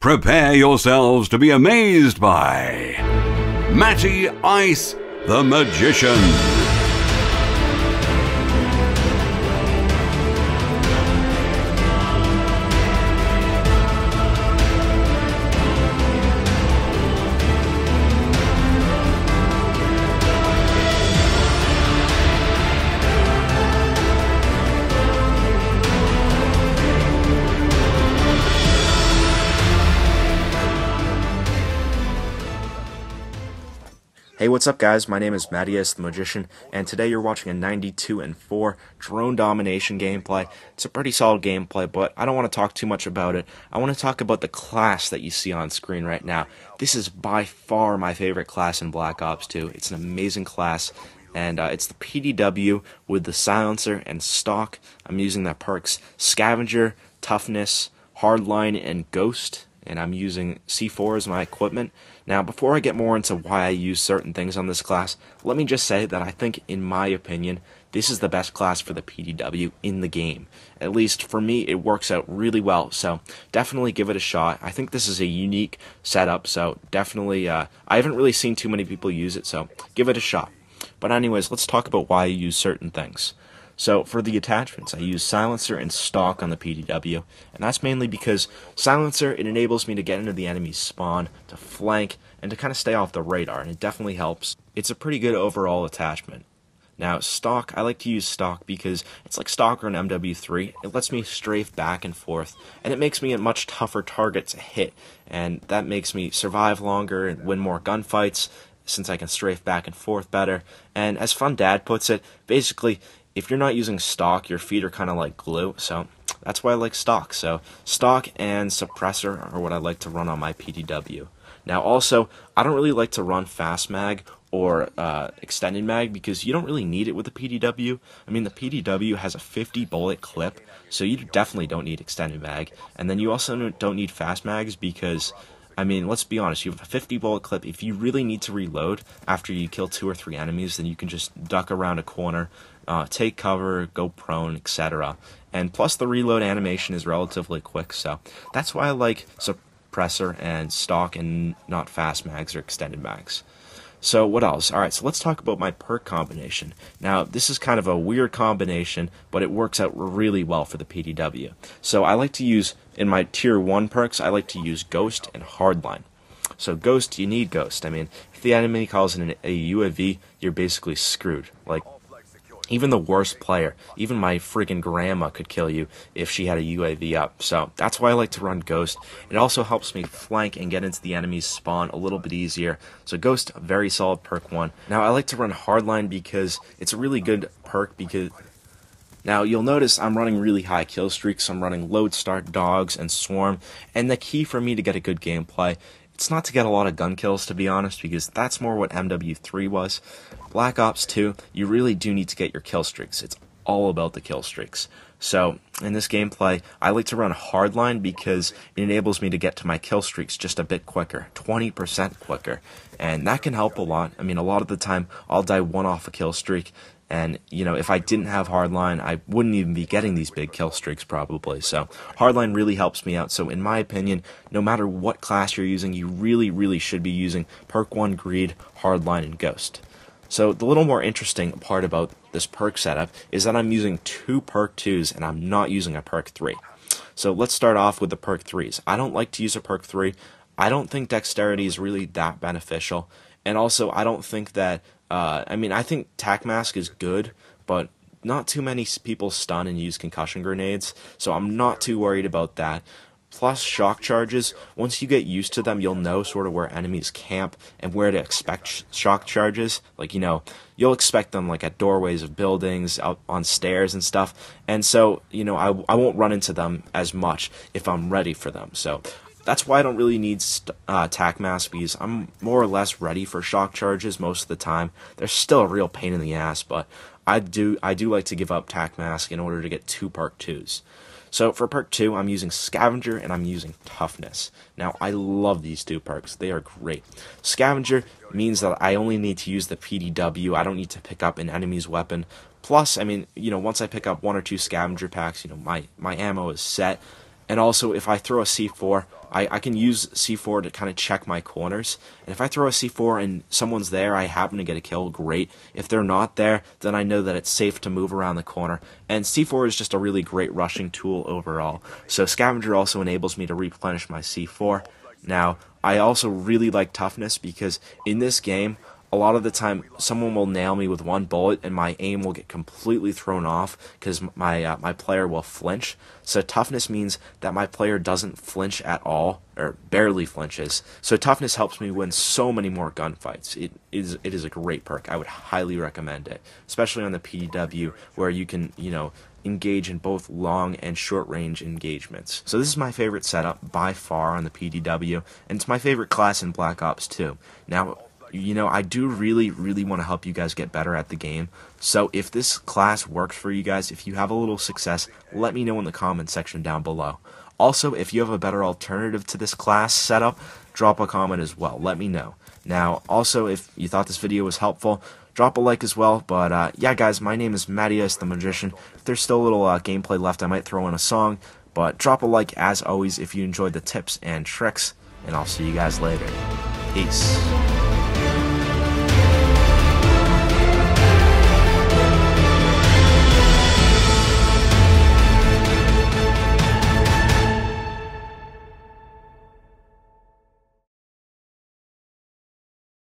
Prepare yourselves to be amazed by Matty Ice the Magician. Hey, what's up guys? My name is Mattias the Magician, and today you're watching a 92-4 drone domination gameplay. It's a pretty solid gameplay, but I don't want to talk too much about it. I want to talk about the class that you see on screen right now. This is by far my favorite class in Black Ops 2. It's an amazing class, and it's the PDW with the silencer and stock. I'm using the perks Scavenger, Toughness, Hardline, and Ghost, and I'm using C4 as my equipment. Now, before I get more into why I use certain things on this class, let me just say that I think, in my opinion, this is the best class for the PDW in the game. At least, for me, it works out really well, so definitely give it a shot. I think this is a unique setup, so definitely, I haven't really seen too many people use it, so give it a shot. But anyways, let's talk about why I use certain things. So for the attachments, I use Silencer and Stock on the PDW, and that's mainly because Silencer, it enables me to get into the enemy's spawn, to flank, and to kind of stay off the radar, and it definitely helps. It's a pretty good overall attachment. Now, Stock, I like to use Stock because it's like Stalker and MW3. It lets me strafe back and forth, and it makes me a much tougher target to hit, and that makes me survive longer and win more gunfights, since I can strafe back and forth better. And as Fun Dad puts it, basically, if you're not using Stock, your feet are kind of like glue, so that's why I like Stock. So Stock and Suppressor are what I like to run on my PDW. Now also, I don't really like to run Fast Mag or Extended Mag because you don't really need it with the PDW. I mean, the PDW has a 50 bullet clip, so you definitely don't need Extended Mag. And then you also don't need Fast Mags because, I mean, let's be honest, you have a 50 bullet clip. If you really need to reload after you kill 2 or 3 enemies, then you can just duck around a corner, take cover, go prone, etc. And plus the reload animation is relatively quick, so that's why I like Suppressor and Stock and not Fast Mags or Extended Mags. So what else? Alright, so let's talk about my perk combination. Now, this is kind of a weird combination, but it works out really well for the PDW. So I like to use, in my tier 1 perks, I like to use Ghost and Hardline. So Ghost, you need Ghost. I mean, if the enemy calls in a UAV, you're basically screwed. Like, even the worst player, even my freaking grandma could kill you if she had a UAV up. So that's why I like to run Ghost. It also helps me flank and get into the enemy's spawn a little bit easier. So Ghost, very solid perk 1. Now I like to run Hardline because it's a really good perk because... Now, you'll notice I'm running really high kill streaks. I'm running Lodestar, Dogs, and Swarm. And the key for me to get a good gameplay, it's not to get a lot of gun kills, to be honest, because that's more what MW3 was. Black Ops 2, you really do need to get your kill streaks. It's all about the kill streaks. So, in this gameplay, I like to run Hardline because it enables me to get to my kill streaks just a bit quicker, 20% quicker. And that can help a lot. I mean, a lot of the time, I'll die 1 off a kill streak. And, you know, if I didn't have Hardline, I wouldn't even be getting these big kill streaks probably. So Hardline really helps me out. So in my opinion, no matter what class you're using, you really should be using Perk 1, Greed, Hardline, and Ghost. So the little more interesting part about this perk setup is that I'm using 2 perk 2s and I'm not using a perk 3. So let's start off with the perk 3s. I don't like to use a perk 3. I don't think dexterity is really that beneficial. And also, I don't think that... I mean, I think Tac Mask is good, but not too many people stun and use concussion grenades, so I'm not too worried about that. Plus, shock charges, once you get used to them, you'll know sort of where enemies camp and where to expect shock charges. Like, you know, you'll expect them like at doorways of buildings, out on stairs and stuff. And so, you know, I won't run into them as much if I'm ready for them. So that's why I don't really need Tac Mask, because I'm more or less ready for shock charges most of the time. They're still a real pain in the ass, but I do like to give up Tac Mask in order to get 2 perk 2s. So for perk 2, I'm using Scavenger and I'm using Toughness. Now, I love these 2 perks. They are great. Scavenger means that I only need to use the PDW. I don't need to pick up an enemy's weapon. Plus, I mean, you know, once I pick up 1 or 2 Scavenger packs, you know, my ammo is set. And also, if I throw a C4, I can use C4 to kind of check my corners. And if I throw a C4 and someone's there, I happen to get a kill, great. If they're not there, then I know that it's safe to move around the corner. And C4 is just a really great rushing tool overall. So Scavenger also enables me to replenish my C4. Now, I also really like Toughness because in this game, a lot of the time, someone will nail me with one bullet, and my aim will get completely thrown off because my player will flinch. So Toughness means that my player doesn't flinch at all, or barely flinches. So Toughness helps me win so many more gunfights. It is a great perk. I would highly recommend it, especially on the PDW where you can, engage in both long and short range engagements. So this is my favorite setup by far on the PDW, and it's my favorite class in Black Ops 2. Now, I do really want to help you guys get better at the game. So if this class works for you guys, if you have a little success, let me know in the comments section down below. Also, if you have a better alternative to this class setup, drop a comment as well. Let me know. Now, also, if you thought this video was helpful, drop a like as well. But yeah, guys, my name is Mattias the Magician. If there's still a little gameplay left, I might throw in a song. But drop a like, as always, if you enjoyed the tips and tricks. And I'll see you guys later. Peace.